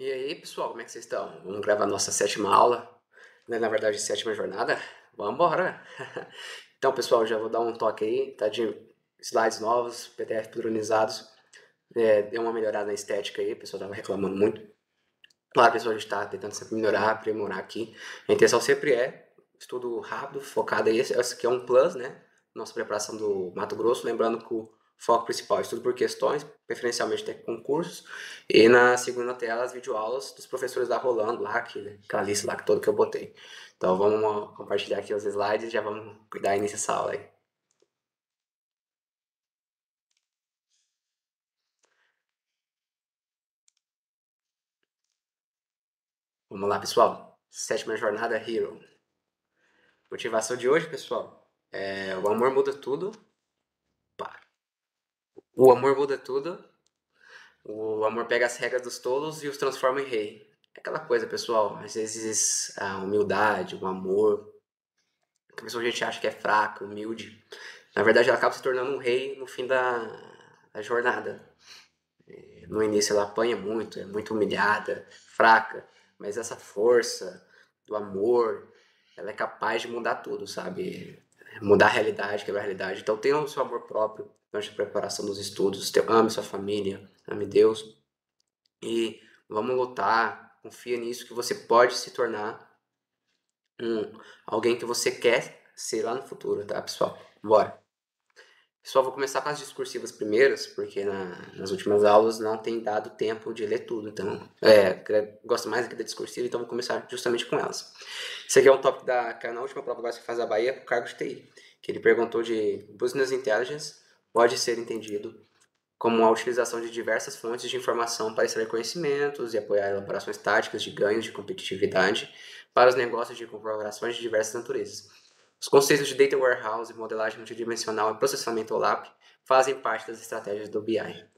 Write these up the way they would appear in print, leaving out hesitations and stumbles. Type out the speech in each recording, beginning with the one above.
E aí, pessoal, como é que vocês estão? Vamos gravar nossa sétima aula, né? Na verdade, sétima jornada? Vamos embora! Então, pessoal, já vou dar um toque aí, tá de slides novos, PDF padronizados, deu uma melhorada na estética aí, o pessoal tava reclamando muito. Claro, pessoal, a gente tá tentando sempre melhorar, aprimorar aqui. A intenção sempre é estudo rápido, focado aí. Esse aqui é um plus, né? Nossa preparação do Mato Grosso, lembrando que o foco principal é estudo por questões, preferencialmente tem concursos. E na segunda tela, as videoaulas dos professores lá rolando, lá, aquela lista lá toda que eu botei. Então vamos compartilhar aqui os slides e já vamos dar início a essa aula aí. Vamos lá, pessoal. Sétima jornada Hero. Motivação de hoje, pessoal, o amor muda tudo. Pá. O amor muda tudo. O amor pega as regras dos tolos e os transforma em rei. É aquela coisa, pessoal. Às vezes a humildade, o amor, que a pessoa a gente acha que é fraca, humilde. Na verdade, ela acaba se tornando um rei no fim da jornada. No início ela apanha muito, é muito humilhada, fraca, mas essa força do amor, ela é capaz de mudar tudo, sabe? Mudar a realidade, quebrar a realidade. Então tenha o seu amor próprio durante a preparação dos estudos, ame sua família, ame Deus e vamos lutar, confia nisso que você pode se tornar alguém que você quer ser lá no futuro, tá, pessoal? Bora! Pessoal, vou começar com as discursivas primeiras, porque nas últimas aulas não tem dado tempo de ler tudo. Então, gosto mais aqui da discursiva, então vou começar justamente com elas. Esse aqui é um tópico que caiu na última prova agora que faz a Bahia para o cargo de TI, que ele perguntou de Business Intelligence pode ser entendido como a utilização de diversas fontes de informação para extrair conhecimentos e apoiar elaborações táticas de ganhos de competitividade para os negócios de corporações de diversas naturezas. Os conceitos de Data Warehouse, modelagem multidimensional e processamento OLAP fazem parte das estratégias do BI.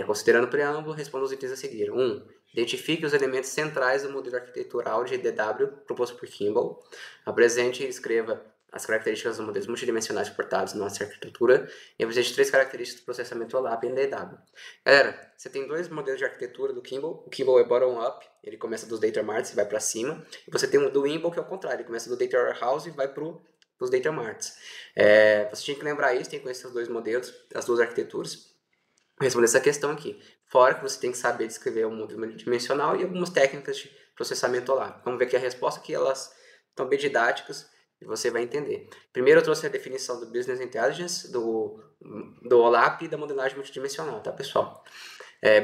Considerando o preâmbulo, responda os itens a seguir. 1. Identifique os elementos centrais do modelo arquitetural de DW proposto por Kimball. Apresente e escreva as características dos modelos multidimensionais suportados na nossa arquitetura e apresente 3 características do processamento OLAP em DW. Galera, você tem 2 modelos de arquitetura do Kimball. O Kimball é bottom-up, ele começa dos data marts e vai para cima. E você tem o do Kimball, que é o contrário, ele começa do data warehouse e vai para os data marts. Você tinha que lembrar isso, tem que conhecer os 2 modelos, as 2 arquiteturas. Vou responder essa questão aqui. Fora que você tem que saber descrever um modelo dimensional e algumas técnicas de processamento lá. Vamos ver aqui a resposta, que elas estão bem didáticas e você vai entender. Primeiro eu trouxe a definição do Business Intelligence, do OLAP e da modelagem multidimensional, tá, pessoal?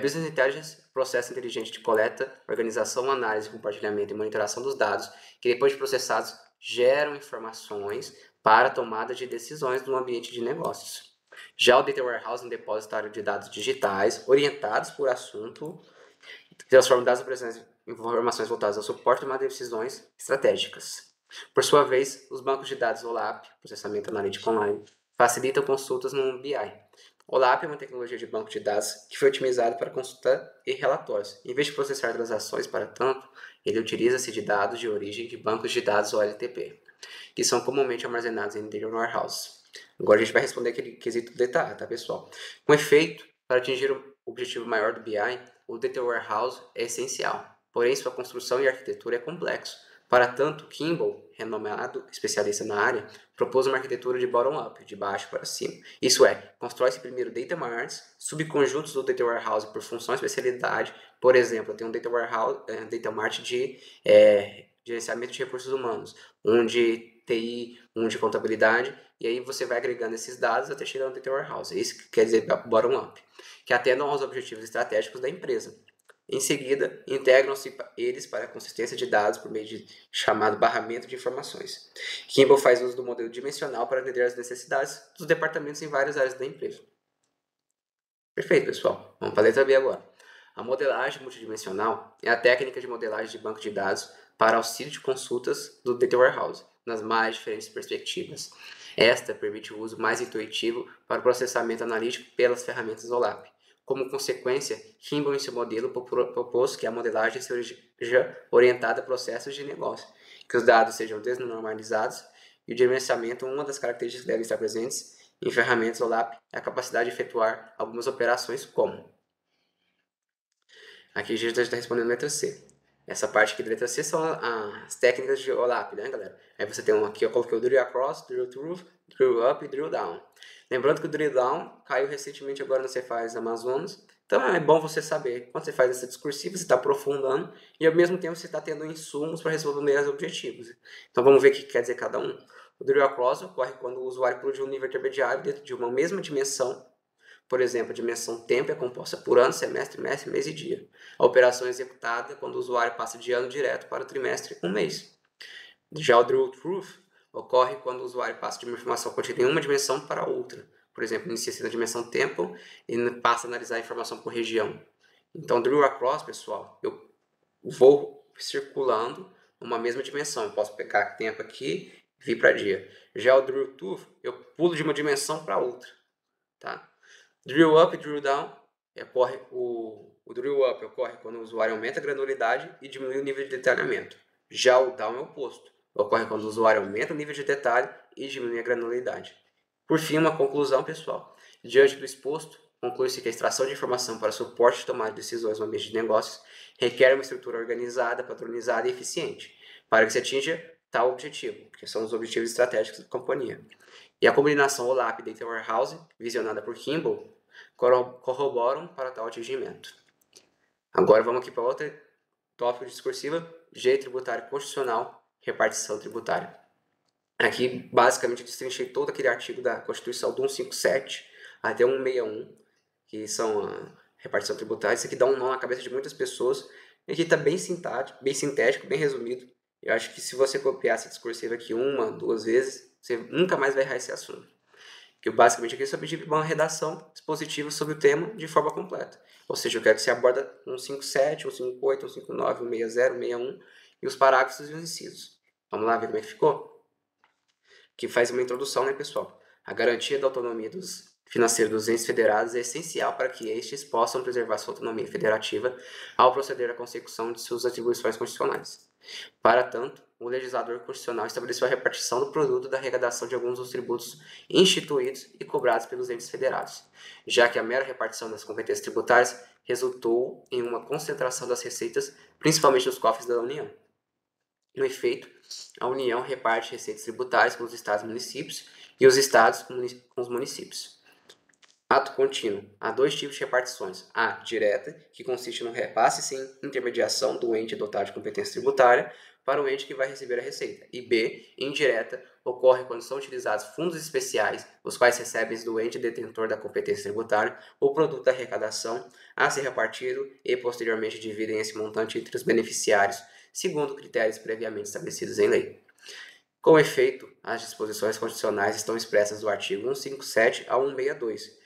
Business Intelligence, processo inteligente de coleta, organização, análise, compartilhamento e monitoração dos dados, que depois de processados geram informações para a tomada de decisões no ambiente de negócios. Já o Data Warehouse é um depositário de dados digitais, orientados por assunto, que transforma dados em informações voltadas ao suporte e tomar decisões estratégicas. Por sua vez, os bancos de dados OLAP, processamento analítico online, facilitam consultas no BI. OLAP é uma tecnologia de banco de dados que foi otimizada para consulta e relatórios. Em vez de processar transações para tanto, ele utiliza-se de dados de origem de bancos de dados OLTP, que são comumente armazenados em Data Warehouse. Agora a gente vai responder aquele quesito detalhe, tá, pessoal? Com efeito, para atingir o objetivo maior do BI, o Data Warehouse é essencial, porém sua construção e arquitetura é complexo. Para tanto, Kimball, renomado especialista na área, propôs uma arquitetura de bottom-up, de baixo para cima. Isso é, constrói-se primeiro data marts, subconjuntos do Data Warehouse por função e especialidade. Por exemplo, tem um Data Warehouse, Data Mart de gerenciamento de recursos humanos, um de TI, um de contabilidade, e aí você vai agregando esses dados até chegar no Data Warehouse. É isso que quer dizer bottom-up, que atendam aos objetivos estratégicos da empresa. Em seguida, integram-se eles para a consistência de dados por meio de chamado barramento de informações. Kimball faz uso do modelo dimensional para atender às necessidades dos departamentos em várias áreas da empresa. Perfeito, pessoal. Vamos para a letra B agora. A modelagem multidimensional é a técnica de modelagem de banco de dados para auxílio de consultas do Data Warehouse, nas mais diferentes perspectivas. Esta permite o uso mais intuitivo para o processamento analítico pelas ferramentas OLAP. Como consequência, Kimball em seu modelo propôs que a modelagem seja orientada a processos de negócio, que os dados sejam desnormalizados e o dimensionamento, uma das características que devem estar presentes em ferramentas OLAP, é a capacidade de efetuar algumas operações como Aqui a gente está respondendo letra C. Essa parte aqui da letra C são as técnicas de OLAP, né, galera? Aí você tem aqui, eu coloquei o Drill Across, Drill Through, Drill Up e Drill Down. Lembrando que o Drill Down caiu recentemente agora no Cefaz Amazonas. Então é bom você saber, quando você faz essa discursiva, você está aprofundando e ao mesmo tempo você está tendo insumos para resolver os objetivos. Então vamos ver o que quer dizer cada um. O Drill Across ocorre quando o usuário pula de um nível intermediário dentro de uma mesma dimensão. Por exemplo, a dimensão tempo é composta por ano, semestre, mês, mês e dia. A operação é executada quando o usuário passa de ano direto para o trimestre, um mês. Já o Drill Through ocorre quando o usuário passa de uma informação contida em uma dimensão para outra. Por exemplo, inicia-se na dimensão tempo e passa a analisar a informação por região. Então, Drill Across, pessoal, eu vou circulando numa mesma dimensão. Eu posso pegar tempo aqui e vir para dia. Já o Drill Through, eu pulo de uma dimensão para outra. Tá? Drill Up e Drill Down, o Drill Up ocorre quando o usuário aumenta a granularidade e diminui o nível de detalhamento. Já o Down é o oposto, ocorre quando o usuário aumenta o nível de detalhe e diminui a granularidade. Por fim, uma conclusão, pessoal. Diante do exposto, conclui-se que a extração de informação para suporte de tomada de decisões no ambiente de negócios requer uma estrutura organizada, padronizada e eficiente, para que se atinja tal objetivo, que são os objetivos estratégicos da companhia. E a combinação OLAP e Data Warehouse, visionada por Kimball, corroboram para tal atingimento. Agora vamos aqui para outro tópico discursiva, jeito tributário constitucional, repartição tributária. Aqui, basicamente, eu destrinchei todo aquele artigo da Constituição do 157 até 161, que são a repartição tributária. Isso aqui dá um nó na cabeça de muitas pessoas. E aqui está bem sintético, bem resumido. Eu acho que se você copiar essa discursiva aqui uma, duas vezes, você nunca mais vai errar esse assunto. Que basicamente aqui é sobre uma redação expositiva sobre o tema de forma completa. Ou seja, eu quero que você aborda 157, 158, 159, 160, 161 e os parágrafos e os incisos. Vamos lá ver como é que ficou? Que faz uma introdução, né, pessoal? A garantia da autonomia financeira dos entes federados é essencial para que estes possam preservar sua autonomia federativa ao proceder à consecução de suas atribuições constitucionais. Para tanto, o legislador constitucional estabeleceu a repartição do produto da arrecadação de alguns dos tributos instituídos e cobrados pelos entes federados, já que a mera repartição das competências tributárias resultou em uma concentração das receitas, principalmente nos cofres da União. No efeito, a União reparte receitas tributárias com os estados e municípios e os estados com os municípios. Ato contínuo. Há dois tipos de repartições. A, direta, que consiste no repasse sem intermediação do ente dotado de competência tributária para o ente que vai receber a receita. E B, indireta, ocorre quando são utilizados fundos especiais, os quais recebem do ente detentor da competência tributária o produto da arrecadação a ser repartido e posteriormente dividem esse montante entre os beneficiários, segundo critérios previamente estabelecidos em lei. Com efeito, as disposições constitucionais estão expressas do artigo 157 ao 162.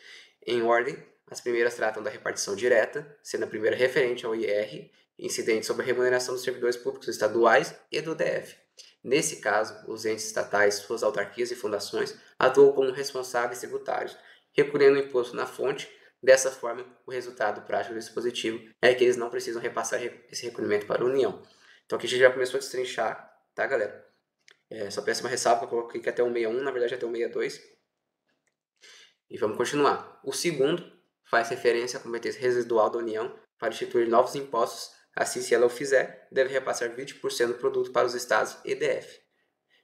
Em ordem, as primeiras tratam da repartição direta, sendo a primeira referente ao IR, incidente sobre a remuneração dos servidores públicos estaduais e do DF. Nesse caso, os entes estatais, suas autarquias e fundações atuam como responsáveis tributários, recolhendo o imposto na fonte. Dessa forma, o resultado prático do dispositivo é que eles não precisam repassar esse recolhimento para a União. Então aqui a gente já começou a destrinchar, tá, galera? Só peço uma ressalva que eu coloquei que até o 61, na verdade até o 62. E vamos continuar. O segundo faz referência à competência residual da União para instituir novos impostos, assim se ela o fizer, deve repassar 20% do produto para os estados e DF.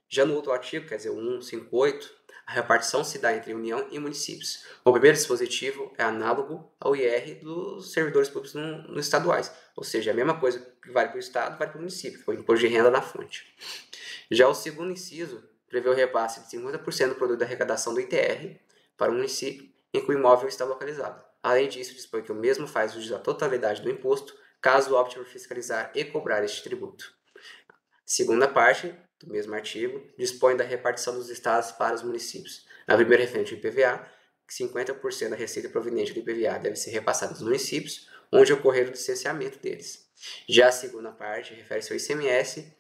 Já no outro artigo, quer dizer, o 158, a repartição se dá entre União e municípios. O primeiro dispositivo é análogo ao IR dos servidores públicos nos estaduais, ou seja, a mesma coisa que vale para o estado, vale para o município, que é o imposto de renda na fonte. Já o segundo inciso prevê o repasse de 50% do produto da arrecadação do ITR para o município em que o imóvel está localizado. Além disso, dispõe que o mesmo faz uso da totalidade do imposto, caso opte por fiscalizar e cobrar este tributo. Segunda parte do mesmo artigo dispõe da repartição dos estados para os municípios. Na primeira referente ao IPVA, que 50% da receita proveniente do IPVA deve ser repassada aos municípios, onde ocorrer o licenciamento deles. Já a segunda parte refere-se ao ICMS,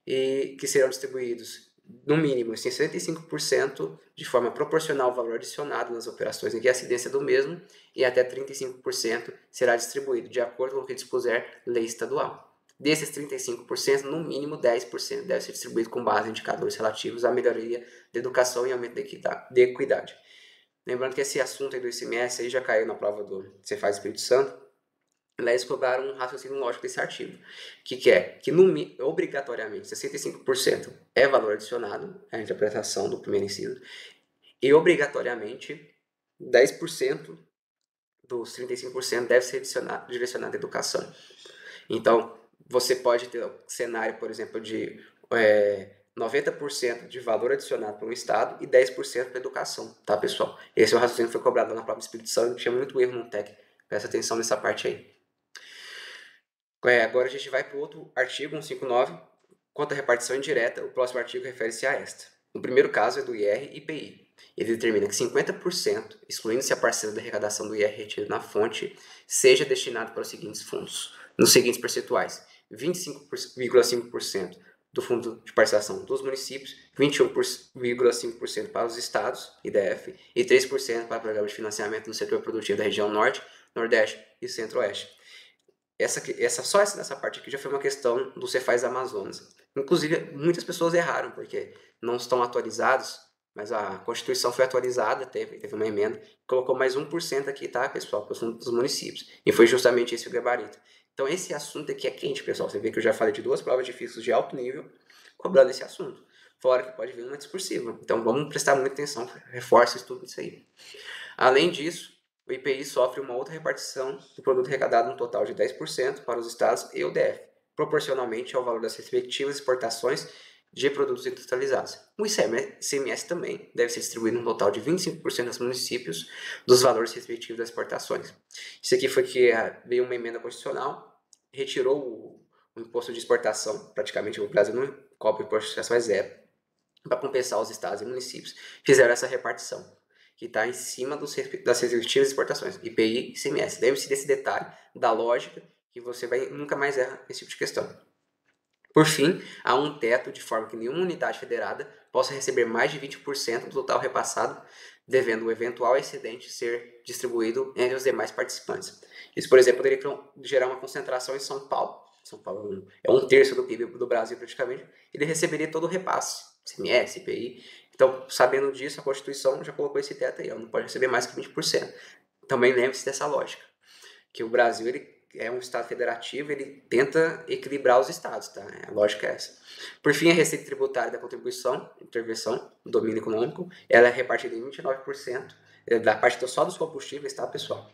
e que serão distribuídos no mínimo 65% de forma proporcional ao valor adicionado nas operações em que a incidência do mesmo e até 35% será distribuído de acordo com o que dispuser lei estadual. Desses 35%, no mínimo 10% deve ser distribuído com base em indicadores relativos à melhoria da educação e aumento da equidade. Lembrando que esse assunto aí do ICMS aí já caiu na prova do Cefaz Espírito Santo, lá eles cobraram um raciocínio lógico desse artigo, que é que obrigatoriamente 65% é valor adicionado, é a interpretação do primeiro inciso, e obrigatoriamente 10% dos 35% deve ser direcionado à educação. Então, você pode ter um cenário, por exemplo, de 90% de valor adicionado para um Estado e 10% para a educação, tá, pessoal? Esse é o raciocínio que foi cobrado na prova do Espírito Santo, tinha muito erro no TEC. Presta atenção nessa parte aí. Agora a gente vai para o outro artigo, 159. Quanto à repartição indireta, o próximo artigo refere-se a esta. No primeiro caso é do IR e IPI. Ele determina que 50%, excluindo-se a parcela da arrecadação do IR retido na fonte, seja destinado para os seguintes fundos, nos seguintes percentuais: 25,5% do Fundo de Participação dos municípios, 21,5% para os estados, IDF, e 3% para programas de financiamento no setor produtivo da região Norte, Nordeste e Centro-Oeste. Só nessa parte aqui já foi uma questão do Cefaz Amazonas. Inclusive, muitas pessoas erraram, porque não estão atualizados, mas a Constituição foi atualizada, teve uma emenda, colocou mais 1% aqui, tá, pessoal, para os fundos dos municípios. E foi justamente esse o gabarito. Então, esse assunto aqui é quente, pessoal. Você vê que eu já falei de 2 provas de físicos de alto nível cobrando esse assunto. Fora que pode vir uma discursiva. Então, vamos prestar muita atenção, reforça tudo isso aí. Além disso, o IPI sofre uma outra repartição do produto arrecadado no total de 10% para os estados e o DF, proporcionalmente ao valor das respectivas exportações de produtos industrializados. O ICMS também deve ser distribuído no total de 25% aos municípios dos valores respectivos das exportações. Isso aqui foi que veio uma emenda constitucional, retirou o imposto de exportação, praticamente o Brasil não cobra o imposto de exportação, é zero, para compensar os estados e municípios, fizeram essa repartição, que está em cima das respectivas exportações, IPI e ICMS. Lembre-se desse detalhe, da lógica, que você nunca mais erra esse tipo de questão. Por fim, há um teto de forma que nenhuma unidade federada possa receber mais de 20% do total repassado, devendo o eventual excedente ser distribuído entre os demais participantes. Isso, por exemplo, poderia gerar uma concentração em São Paulo. São Paulo é 1/3 do PIB do Brasil praticamente. Ele receberia todo o repasse, ICMS, IPI. Então, sabendo disso, a Constituição já colocou esse teto aí, não pode receber mais que 20%. Também lembre-se dessa lógica, que o Brasil é um estado federativo, ele tenta equilibrar os estados, tá? A lógica é essa. Por fim, a receita tributária da contribuição, intervenção, domínio econômico, ela é repartida em 29%, da parte só dos combustíveis, tá, pessoal?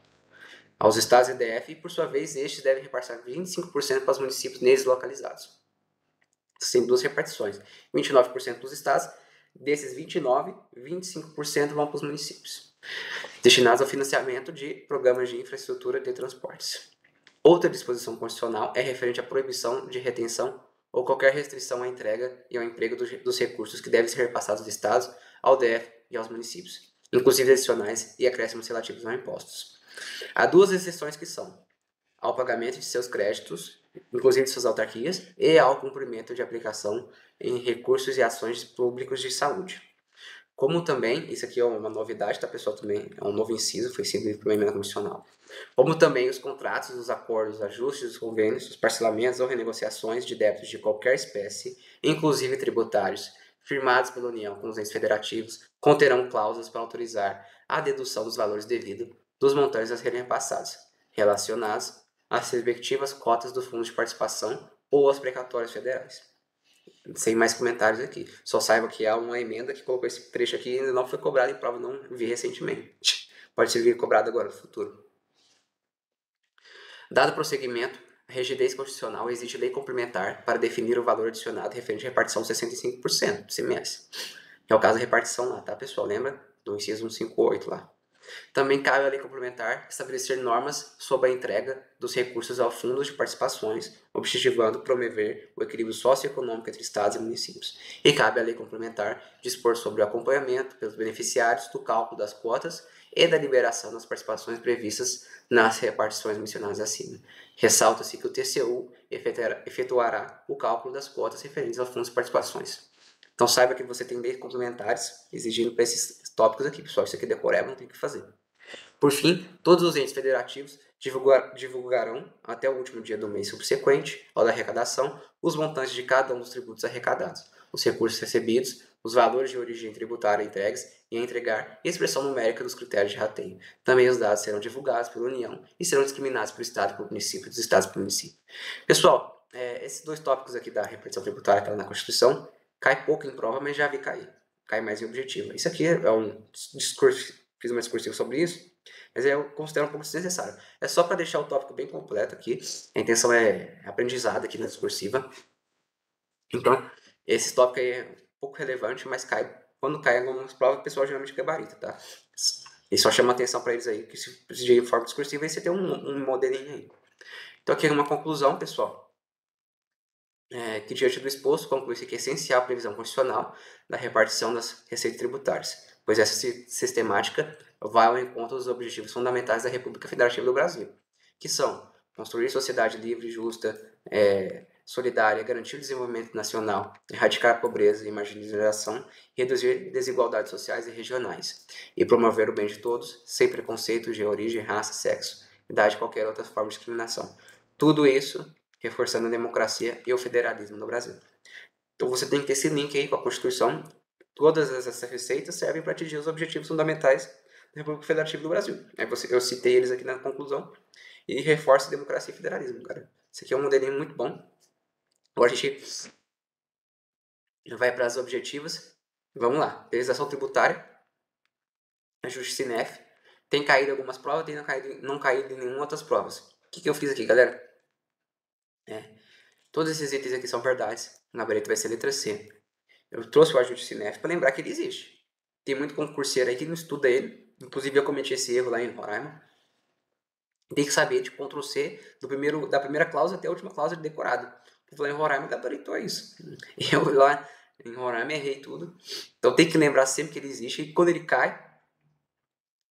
Aos estados e DF, e por sua vez, estes devem repassar 25% para os municípios neles localizados. Sem duas repartições. 29% para os estados, desses 29%, 25% vão para os municípios, destinados ao financiamento de programas de infraestrutura de transportes. Outra disposição constitucional é referente à proibição de retenção ou qualquer restrição à entrega e ao emprego dos recursos que devem ser repassados dos estados, ao DF e aos municípios, inclusive adicionais e acréscimos relativos a impostos. Há duas exceções que são ao pagamento de seus créditos, inclusive de suas autarquias, e ao cumprimento de aplicação em recursos e ações públicos de saúde. Como também, isso aqui é uma novidade, tá, pessoal? Também é um novo inciso, foi seguido por uma emenda constitucional. Como também os contratos, os acordos, ajustes, os convênios, os parcelamentos ou renegociações de débitos de qualquer espécie, inclusive tributários, firmados pela União com os entes federativos, conterão cláusulas para autorizar a dedução dos valores devidos dos montantes a serem repassados, relacionados às respectivas cotas dos fundos de participação ou aos precatórios federais. Sem mais comentários aqui. Só saiba que há uma emenda que colocou esse trecho aqui e ainda não foi cobrado em prova, não vi recentemente. Pode ser cobrado agora no futuro. Dado prosseguimento, a rigidez constitucional exige lei complementar para definir o valor adicionado referente à repartição de 65% do ICMS. É o caso da repartição lá, tá, pessoal? Lembra? Do inciso 158 lá. Também cabe à lei complementar estabelecer normas sobre a entrega dos recursos ao fundo de participações, objetivando promover o equilíbrio socioeconômico entre estados e municípios. E cabe à lei complementar dispor sobre o acompanhamento pelos beneficiários do cálculo das quotas e da liberação das participações previstas nas repartições mencionadas acima. Ressalta-se que o TCU efetuará o cálculo das quotas referentes aos fundos de participações. Então saiba que você tem leis complementares exigindo para esses tópicos aqui, pessoal. Isso aqui decoreba, não tem o que fazer. Por fim, todos os entes federativos divulgarão até o último dia do mês subsequente ao da arrecadação os montantes de cada um dos tributos arrecadados, os recursos recebidos, os valores de origem tributária entregues e a entregar expressão numérica dos critérios de rateio. Também os dados serão divulgados pela União e serão discriminados por Estado e por município, dos Estados por município. Pessoal, esses dois tópicos aqui da repartição tributária que está na Constituição, cai pouco em prova, mas já vi cair. Cai mais em objetivo. Isso aqui é um discurso, fiz uma discursiva sobre isso, mas eu considero um pouco desnecessário. É só para deixar o tópico bem completo aqui. A intenção é aprendizado aqui na discursiva. Então, esse tópico aí é um pouco relevante, mas quando cai em algumas provas, o pessoal geralmente gabarita, tá? E só chama atenção para eles aí, que se de forma discursiva, aí você tem um modelinho aí. Então, aqui é uma conclusão, pessoal. Que diante do exposto, conclui-se que é essencial a previsão constitucional da repartição das receitas tributárias, pois essa sistemática vai ao encontro dos objetivos fundamentais da República Federativa do Brasil, que são construir sociedade livre, justa, solidária, garantir o desenvolvimento nacional, erradicar a pobreza e marginalização, reduzir desigualdades sociais e regionais, e promover o bem de todos, sem preconceitos de origem, raça, sexo, idade e qualquer outra forma de discriminação. Tudo isso reforçando a democracia e o federalismo no Brasil. Então você tem que ter esse link aí com a Constituição. Todas essas receitas servem para atingir os objetivos fundamentais da República Federativa do Brasil. Eu citei eles aqui na conclusão e reforça a democracia e federalismo, cara. Esse aqui é um modelinho muito bom. Agora a gente vai para os objetivos. Vamos lá. Legislação tributária. Ajuste SINEF. Tem caído algumas provas, tem não caído em nenhuma outras provas. O que eu fiz aqui, galera? Todos esses itens aqui são verdades. O gabarito vai ser letra C. Eu trouxe o ajuste SINEF para lembrar que ele existe. Tem muito concurseiro aí que não estuda ele. Inclusive eu cometi esse erro lá em Roraima. Tem que saber de Ctrl+C da primeira cláusula até a última cláusula decorado. Eu falei em Roraima, gabaritou isso. Eu lá em Roraima errei tudo. Então tem que lembrar sempre que ele existe. E quando ele cai,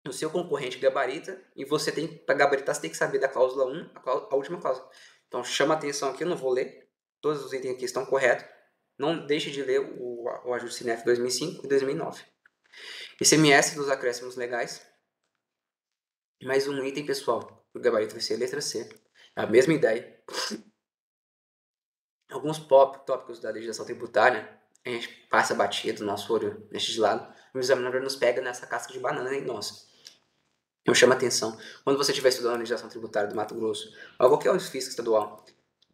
o seu concorrente gabarita e você tem para gabaritar, você tem que saber da cláusula 1, a última cláusula. Então chama atenção aqui, eu não vou ler. Todos os itens aqui estão corretos. Não deixe de ler o ajuste SINEF 2005 e 2009. ICMS dos acréscimos legais. Mais um item, pessoal. O gabarito vai ser a letra C. É a mesma ideia. Alguns tópicos da legislação tributária, a gente passa batido, nosso olho neste de lado. O examinador nos pega nessa casca de banana e nossa. Eu chamo a atenção. Quando você estiver estudando a legislação tributária do Mato Grosso, ou qualquer outro fisco estadual,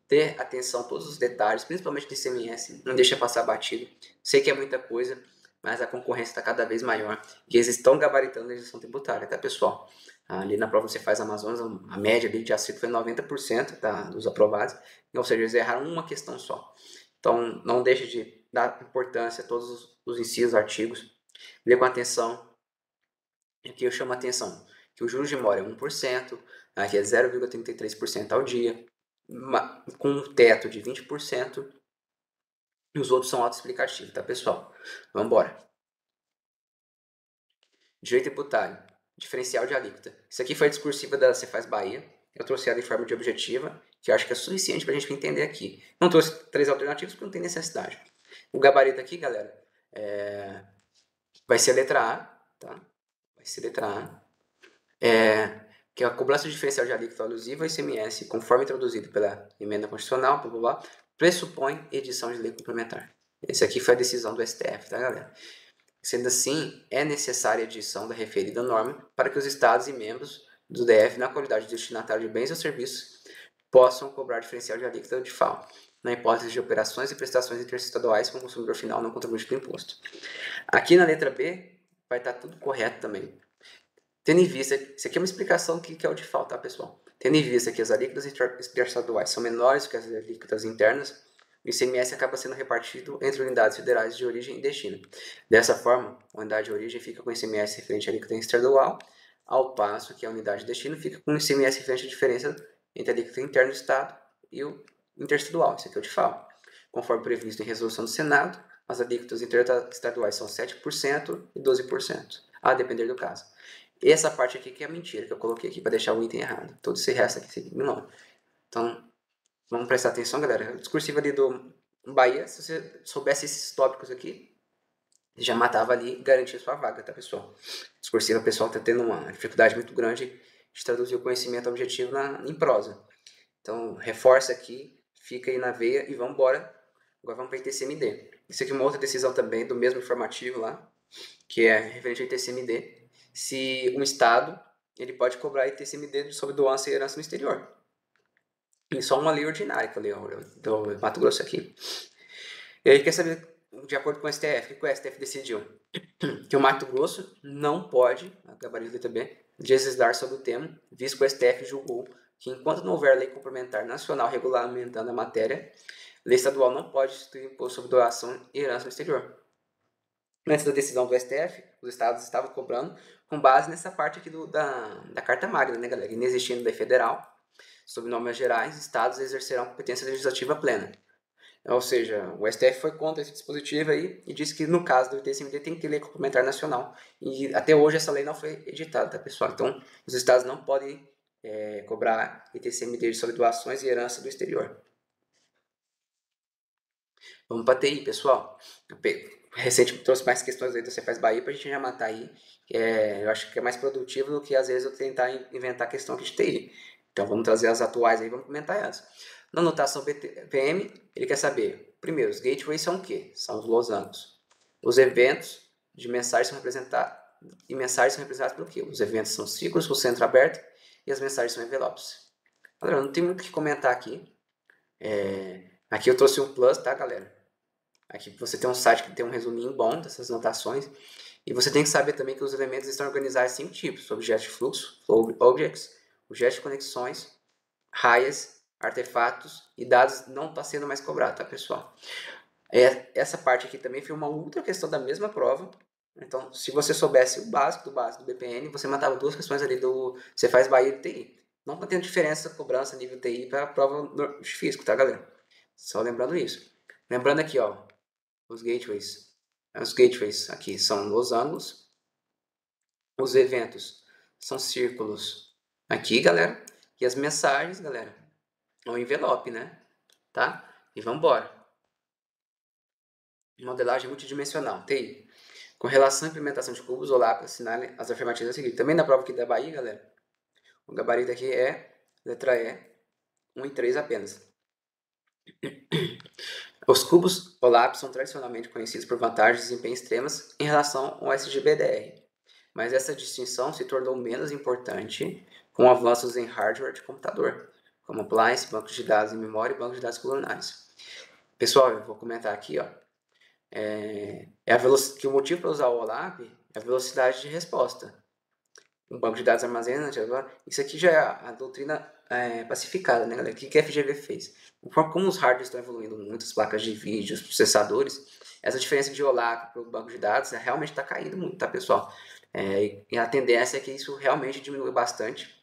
ter atenção a todos os detalhes, principalmente do ICMS, não deixa passar batido. Sei que é muita coisa, mas a concorrência está cada vez maior e eles estão gabaritando a legislação tributária, tá, pessoal? Ali na prova você faz Amazonas, a média ali de acerto foi 90% dos aprovados, ou seja, eles erraram uma questão só. Então, não deixe de dar importância a todos os incisos, artigos, lê com atenção. Aqui eu chamo a atenção que o juros de mora é 1%, aqui é 0,33% ao dia, com um teto de 20%, e os outros são autoexplicativos, tá, pessoal? Vamos embora. Direito tributário, diferencial de alíquota. Isso aqui foi a discursiva da Cefaz Bahia. Eu trouxe ela em forma de objetiva, que eu acho que é suficiente para a gente entender aqui. Não trouxe 3 alternativas porque não tem necessidade. O gabarito aqui, galera, vai ser a letra A, tá? Vai ser a letra A. Que a cobrança diferencial de alíquota alusiva ao ICMS, conforme introduzido pela emenda constitucional, pressupõe edição de lei complementar. Esse aqui foi a decisão do STF, tá, galera? Sendo assim, é necessária a edição da referida norma para que os estados e membros do DF, na qualidade de destinatário de bens ou serviços, possam cobrar diferencial de alíquota de FAO, na hipótese de operações e prestações interestaduais com o consumidor final não contribuinte do imposto. Aqui na letra B, vai estar tudo correto também. Tendo em vista, isso aqui é uma explicação que é o de FAO, tá, pessoal? Tendo em vista que as alíquotas interestaduais são menores que as alíquotas internas, o ICMS acaba sendo repartido entre unidades federais de origem e destino. Dessa forma, a unidade de origem fica com o ICMS referente à alíquota estadual, ao passo que a unidade de destino fica com o ICMS referente à diferença entre a alíquota interna do Estado e o interestadual. Isso aqui é o de FAO. Conforme previsto em resolução do Senado, as alíquotas interestaduais são 7% e 12%, a depender do caso. Essa parte aqui que é a mentira, que eu coloquei aqui para deixar o item errado. Todo esse resto aqui, não. Então, vamos prestar atenção, galera. O discursivo ali do Bahia, se você soubesse esses tópicos aqui, já matava ali e garantia sua vaga, tá, pessoal? Discursivo, o pessoal tá tendo uma dificuldade muito grande de traduzir o conhecimento objetivo em prosa. Então, reforça aqui, fica aí na veia e vamos embora. Agora vamos para a ITCMD. Isso aqui é uma outra decisão também do mesmo informativo lá, que é referente ao ITCMD. Se um estado ele pode cobrar ITCMD sobre doença e herança no exterior. E só uma lei ordinária, que é a lei do Mato Grosso aqui. E aí quer saber, de acordo com o STF, o que o STF decidiu? Que o Mato Grosso não pode, a gabarito letra B, legislar sobre o tema, visto que o STF julgou que enquanto não houver lei complementar nacional regulamentando a matéria, lei estadual não pode instituir imposto sobre doação e herança no exterior. Antes da decisão do STF, os estados estavam cobrando com base nessa parte aqui da Carta Magna, né, galera? Inexistindo lei federal, sob normas gerais, estados exercerão competência legislativa plena. Ou seja, o STF foi contra esse dispositivo aí e disse que no caso do ITCMD tem que ter lei complementar nacional. E até hoje essa lei não foi editada, tá, pessoal? Então, os estados não podem cobrar ITCMD sobre doações e herança do exterior. Vamos para TI, pessoal. Recentemente trouxe mais questões aí do Cefaz Bahia para a gente já matar aí. Eu acho que é mais produtivo do que às vezes eu tentar inventar questão aqui de TI. Então vamos trazer as atuais aí, vamos comentar elas. Na anotação PM, ele quer saber, primeiro, os gateways são o quê? São os losangos. Os eventos de mensagens são representados, e mensagens são representadas pelo quê? Os eventos são ciclos com o centro aberto e as mensagens são envelopes. Galera, não tem muito o que comentar aqui. Aqui eu trouxe um plus, tá, galera? Aqui você tem um site que tem um resuminho bom dessas notações. E você tem que saber também que os elementos estão organizados em 5 tipos: objetos de fluxo, flow objects, objetos de conexões, raias, artefatos e dados não está sendo mais cobrado, tá, pessoal? Essa parte aqui também foi uma outra questão da mesma prova. Então, se você soubesse o básico do BPN, você matava 2 questões ali do Cefaz Bahia e TI. Não está tendo diferença cobrança nível TI para a prova de físico, tá, galera? Só lembrando isso. Lembrando aqui, ó, os gateways. Os gateways aqui são losangos. Os eventos são círculos aqui, galera. E as mensagens, galera, é o envelope, né? Tá? E vamos embora. Modelagem multidimensional, TI. Com relação à implementação de cubos, OLAP assinale as afirmativas a seguir. Também na prova aqui da Bahia, galera, o gabarito aqui é letra E, 1 e 3 apenas. Os cubos OLAP são tradicionalmente conhecidos por vantagens de desempenho extremas em relação ao SGBDR, mas essa distinção se tornou menos importante com avanços em hardware de computador, como appliance, bancos de dados em memória e bancos de dados coloniais. Pessoal, eu vou comentar aqui, ó, que o motivo para usar o OLAP é a velocidade de resposta. Um banco de dados armazena, isso aqui já é a doutrina pacificada, né, galera? O que a FGV fez? Como os hardwares estão evoluindo muito, as placas de vídeo, os processadores, essa diferença de OLAP para o banco de dados realmente está caindo muito, tá, pessoal? E a tendência é que isso realmente diminua bastante.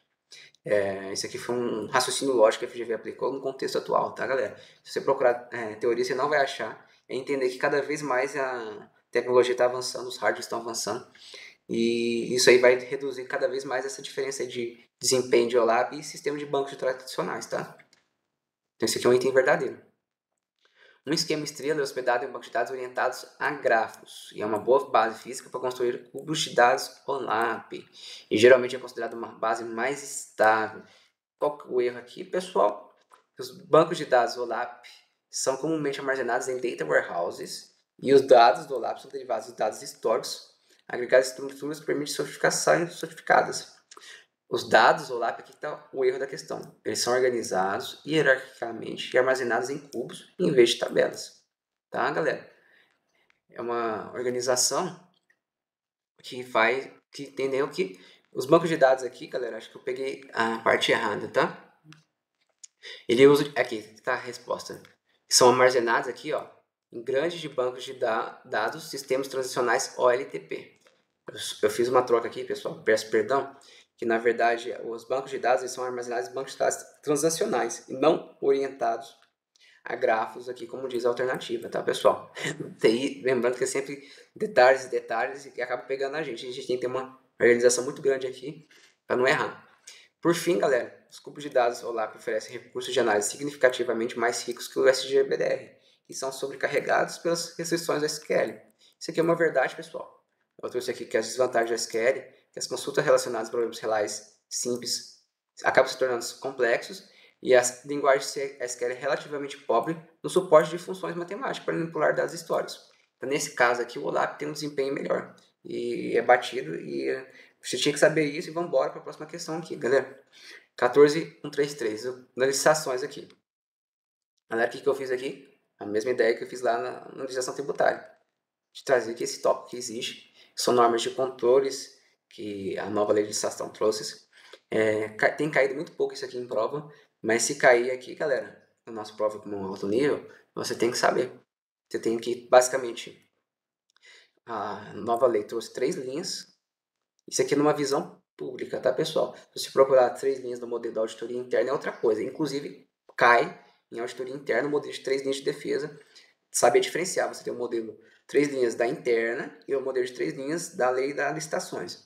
Isso aqui foi um raciocínio lógico que a FGV aplicou no contexto atual, tá, galera? Se você procurar teoria, você não vai achar. É entender que cada vez mais a tecnologia está avançando, os hardwares estão avançando. E isso aí vai reduzir cada vez mais essa diferença de desempenho de OLAP e sistema de bancos tradicionais, tá? Então esse aqui é um item verdadeiro. Um esquema estrela é hospedado em bancos de dados orientados a grafos e é uma boa base física para construir cubos de dados OLAP. E geralmente é considerado uma base mais estável. Qual que é o erro aqui, pessoal? Os bancos de dados OLAP são comumente armazenados em data warehouses e os dados do OLAP são derivados dos dados históricos agregados estruturas que permitem certificações certificadas. Os dados OLAP, aqui está o erro da questão. Eles são organizados hierarquicamente e armazenados em cubos em vez de tabelas. Tá, galera? É uma organização que entendeu que os bancos de dados aqui, galera, acho que eu peguei a parte errada, tá? Ele usa, aqui está a resposta. São armazenados aqui, ó, em grandes de bancos de dados, sistemas transicionais OLTP. Eu fiz uma troca aqui, pessoal, peço perdão, que na verdade os bancos de dados eles são armazenados em bancos de dados transacionais e não orientados a grafos aqui, como diz a alternativa, tá, pessoal? TI, lembrando que é sempre detalhes e detalhes e acaba pegando a gente tem que ter uma organização muito grande aqui para não errar. Por fim, galera, os cubos de dados OLAP oferecem recursos de análise significativamente mais ricos que o SGBDR e são sobrecarregados pelas restrições do SQL. Isso aqui é uma verdade, pessoal. Eu trouxe aqui que as desvantagens do SQL, que as consultas relacionadas a problemas reais simples acabam se tornando complexos E a linguagem SQL é relativamente pobre no suporte de funções matemáticas para manipular dados históricos. Então, nesse caso aqui, o OLAP tem um desempenho melhor. E é batido, e você tinha que saber isso, e vamos embora para a próxima questão aqui, galera. 14.133, das licitações aqui. Galera, o que eu fiz aqui? A mesma ideia que eu fiz lá na legislação tributária. De trazer aqui esse tópico que existe, são normas de controles que a nova legislação trouxe. Tem caído muito pouco isso aqui em prova, mas se cair aqui, galera, na nossa prova com um alto nível, você tem que saber. Você tem que, basicamente, a nova lei trouxe 3 linhas. Isso aqui é numa visão pública, tá, pessoal? Se você procurar 3 linhas do modelo da auditoria interna é outra coisa. Inclusive, cai em auditoria interna o modelo de 3 linhas de defesa. Saber diferenciar. Você tem o modelo 3 linhas da interna e o modelo de 3 linhas da lei das licitações.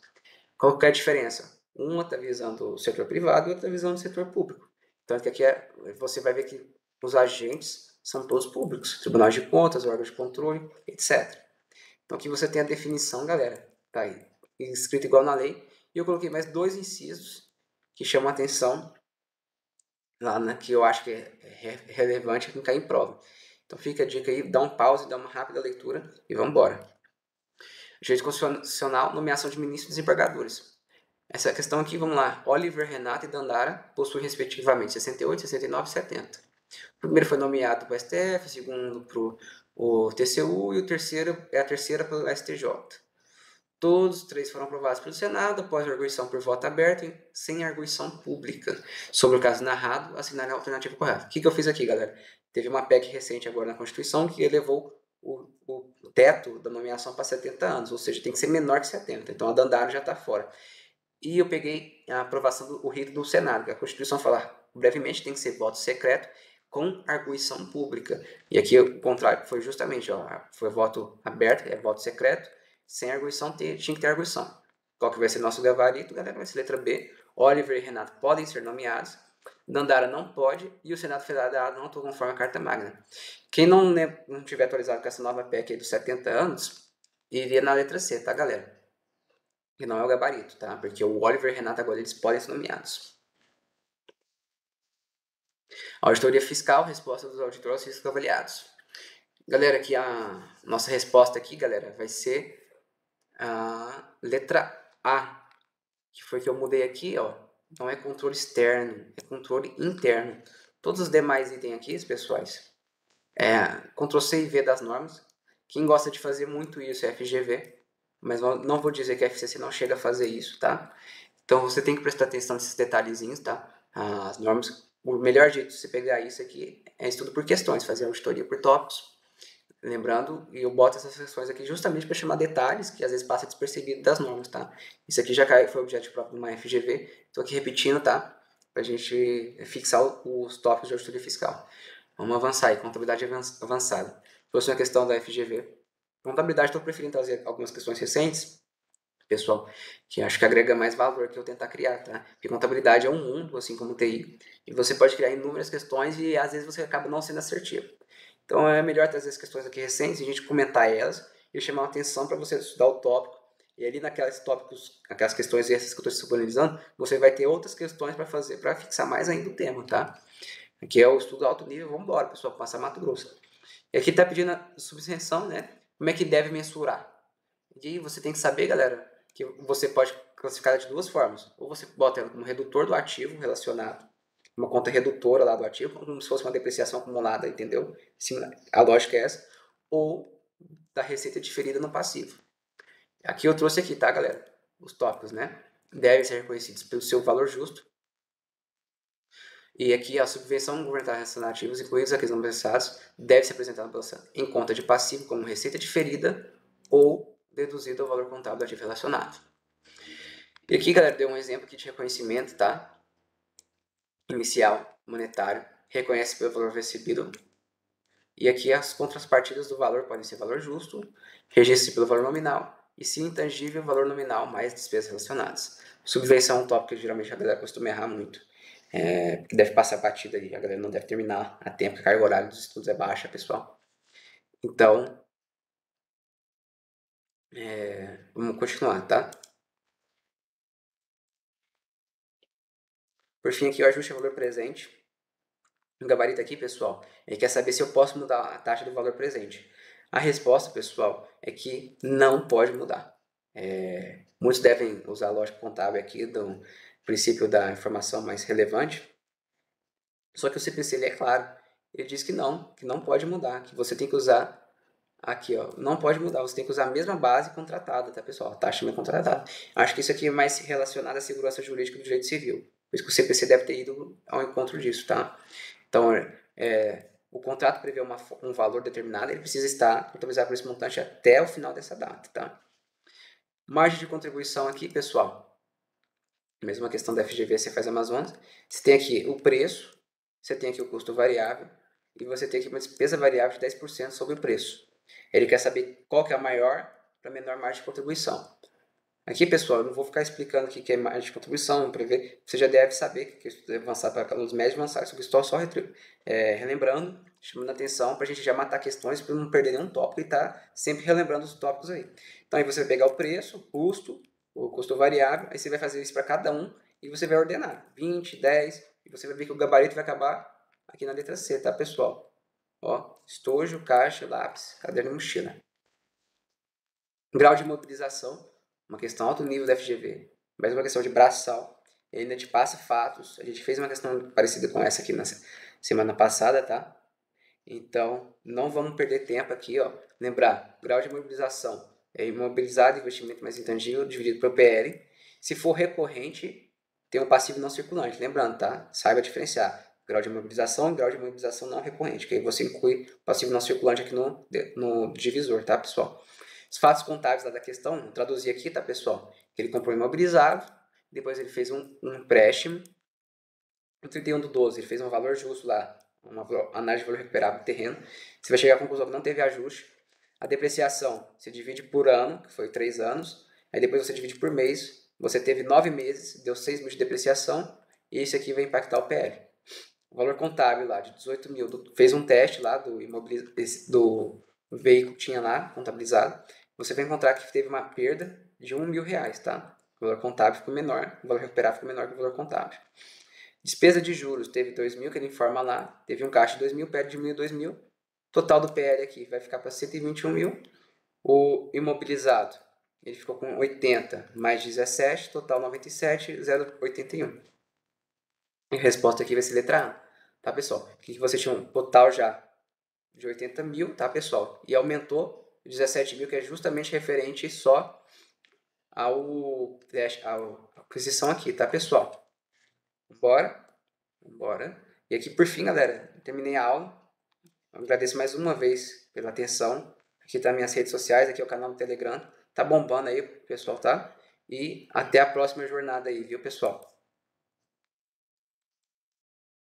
Qual que é a diferença? Uma está visando o setor privado e outra está visando o setor público. Então, aqui você vai ver que os agentes são todos públicos. Tribunais de Contas, órgãos de controle, etc. Então, aqui você tem a definição, galera. Tá aí, escrito igual na lei. E eu coloquei mais 2 incisos que chamam a atenção lá, né, que eu acho que é relevante para cair em prova. Então fica a dica aí, dá um pause, dá uma rápida leitura e vamos embora. Direito constitucional, nomeação de ministros e desembargadores. Essa questão aqui, vamos lá. Oliver, Renata e Dandara possuem respectivamente 68, 69 e 70. O primeiro foi nomeado para o STF, o segundo para o TCU e o terceiro é a terceira para o STJ. Todos os 3 foram aprovados pelo Senado após arguição por voto aberto e sem arguição pública. Sobre o caso narrado, assinar a alternativa correta. O que eu fiz aqui, galera? Teve uma PEC recente agora na Constituição que elevou o teto da nomeação para 70 anos, ou seja, tem que ser menor que 70. Então a Dandara já está fora. E eu peguei a aprovação do rito do Senado, que a Constituição fala brevemente tem que ser voto secreto com arguição pública. E aqui o contrário foi justamente, foi voto aberto, é voto secreto, sem arguição tinha que ter arguição. Qual que vai ser nosso gabarito, galera? Vai ser letra B. Oliver e Renato podem ser nomeados. Dandara não pode e o Senado Federal não atuou conforme a Carta Magna. Quem não tiver atualizado com essa nova PEC aí dos 70 anos, iria na letra C, tá, galera? Que não é o gabarito, tá? Porque o Oliver e Renato agora eles podem ser nomeados. Auditoria fiscal, resposta dos auditores fiscais avaliados. Galera, aqui a nossa resposta aqui, galera, vai ser a letra A, que foi que eu mudei aqui, ó. Não é controle externo, é controle interno. Todos os demais itens aqui, pessoais, Ctrl C e V das normas. Quem gosta de fazer muito isso é FGV, mas não vou dizer que a FCC não chega a fazer isso, tá? Então você tem que prestar atenção nesses detalhezinhos, tá? As normas, o melhor jeito de você pegar isso aqui é estudo por questões, fazer auditoria por tópicos. Lembrando, e eu boto essas questões aqui justamente para chamar detalhes que às vezes passa despercebido das normas, tá? Isso aqui já foi objeto próprio de uma FGV, estou aqui repetindo, tá? Para a gente fixar os tópicos de auditoria fiscal. Vamos avançar aí, contabilidade avançada. Próxima questão da FGV. Contabilidade, estou preferindo trazer algumas questões recentes, pessoal, que acho que agrega mais valor que eu tentar criar, tá? Porque contabilidade é um mundo, assim como TI, e você pode criar inúmeras questões e às vezes você acaba não sendo assertivo. Então é melhor trazer as questões aqui recentes, a gente comentar elas e chamar a atenção para você estudar o tópico. E ali naquelas tópicos, aquelas questões essas que eu estou disponibilizando, você vai ter outras questões para fazer, para fixar mais ainda o tema, tá? Aqui é o estudo alto nível, vamos embora, pessoal, passar Mato Grosso. E aqui está pedindo a subvenção, né? Como é que deve mensurar? E você tem que saber, galera, que você pode classificar de 2 formas. Ou você bota ela como redutor do ativo relacionado, uma conta redutora lá do ativo, como se fosse uma depreciação acumulada, entendeu? A lógica é essa. Ou da receita diferida no passivo. Aqui eu trouxe aqui, tá, galera? Os tópicos, né? Devem ser reconhecidos pelo seu valor justo. E aqui a subvenção governamental relacionada a ativos, incluídos aqueles não precisados, deve ser apresentada em conta de passivo como receita diferida ou deduzida ao valor contábil do ativo relacionado. E aqui, galera, deu um exemplo aqui de reconhecimento, tá? Inicial, monetário, reconhece pelo valor recebido. E aqui as contrapartidas do valor podem ser valor justo, registre pelo valor nominal, e se intangível, valor nominal mais despesas relacionadas. Subvenção é um tópico que geralmente a galera costuma errar muito. Que deve passar batida aí, a galera não deve terminar a tempo, a carga horária dos estudos é baixa, pessoal. Então, vamos continuar, tá? Por fim, aqui o ajuste a valor presente. O gabarito aqui, pessoal, ele quer saber se eu posso mudar a taxa do valor presente. A resposta, pessoal, é que não pode mudar. Muitos devem usar a lógica contábil aqui do princípio da informação mais relevante, só que o CPC ele é claro. Ele diz que não pode mudar, que você tem que usar aqui, ó, não pode mudar, você tem que usar a mesma base contratada, tá, pessoal? A taxa mesmo contratada. Acho que isso aqui é mais relacionado à segurança jurídica do direito civil. Por isso que o CPC deve ter ido ao encontro disso, tá? Então, o contrato prevê um valor determinado, ele precisa estar contabilizado por esse montante até o final dessa data, tá? Margem de contribuição aqui, pessoal. Mesma questão da FGV, você faz Amazonas. Você tem aqui o preço, você tem aqui o custo variável e você tem aqui uma despesa variável de 10% sobre o preço. Ele quer saber qual que é a maior para menor margem de contribuição. Aqui, pessoal, eu não vou ficar explicando o que é margem de contribuição, prevê. Você já deve saber que deve avançar para os médios avançados. Eu estou só relembrando, chamando a atenção para a gente já matar questões para não perder nenhum tópico e estar sempre relembrando os tópicos aí. Então, aí você vai pegar o preço, o custo variável, aí você vai fazer isso para cada um e você vai ordenar 20, 10, e você vai ver que o gabarito vai acabar aqui na letra C, tá, pessoal? Ó, estojo, caixa, lápis, caderno e mochila. Grau de mobilização, uma questão alto nível da FGV, mais uma questão de braçal. Ele ainda te passa fatos. A gente fez uma questão parecida com essa aqui na semana passada, tá? Então, não vamos perder tempo aqui, ó. Lembrar, grau de mobilização é imobilizado, investimento mais intangível, dividido pelo PL. Se for recorrente, tem um passivo não circulante. Lembrando, tá? Saiba diferenciar grau de mobilização e grau de mobilização não recorrente, que aí você inclui o passivo não circulante aqui no divisor, tá, pessoal? Os fatos contábeis lá da questão, vou traduzir aqui, tá, pessoal? Que ele comprou imobilizado, depois ele fez um empréstimo. No 31/12, ele fez um valor justo lá, uma análise de valor recuperável do terreno. Você vai chegar à conclusão que não teve ajuste. A depreciação se divide por ano, que foi 3 anos. Aí depois você divide por mês. Você teve 9 meses, deu 6 mil de depreciação. E isso aqui vai impactar o PL. O valor contábil lá de 18 mil, fez um teste lá do veículo que tinha lá, contabilizado. Você vai encontrar que teve uma perda de R$1.000, tá? O valor contábil ficou menor, o valor recuperável ficou menor que o valor contábil. Despesa de juros, teve 2.000, que ele informa lá. Teve um caixa de 2.000, PL diminuiu 2.000. Total do PL aqui vai ficar para 121 mil. O imobilizado, ele ficou com 80 mais 17, total 97, 081. E a resposta aqui vai ser letra A, tá, pessoal? Aqui você tinha um total já de 80 mil, tá, pessoal? E aumentou 17 mil, que é justamente referente só à aquisição aqui, tá, pessoal? Bora? E aqui, por fim, galera, terminei a aula. Eu agradeço mais uma vez pela atenção. Aqui tá minhas redes sociais, aqui é o canal do Telegram. Tá bombando aí, pessoal, tá? E até a próxima jornada aí, viu, pessoal?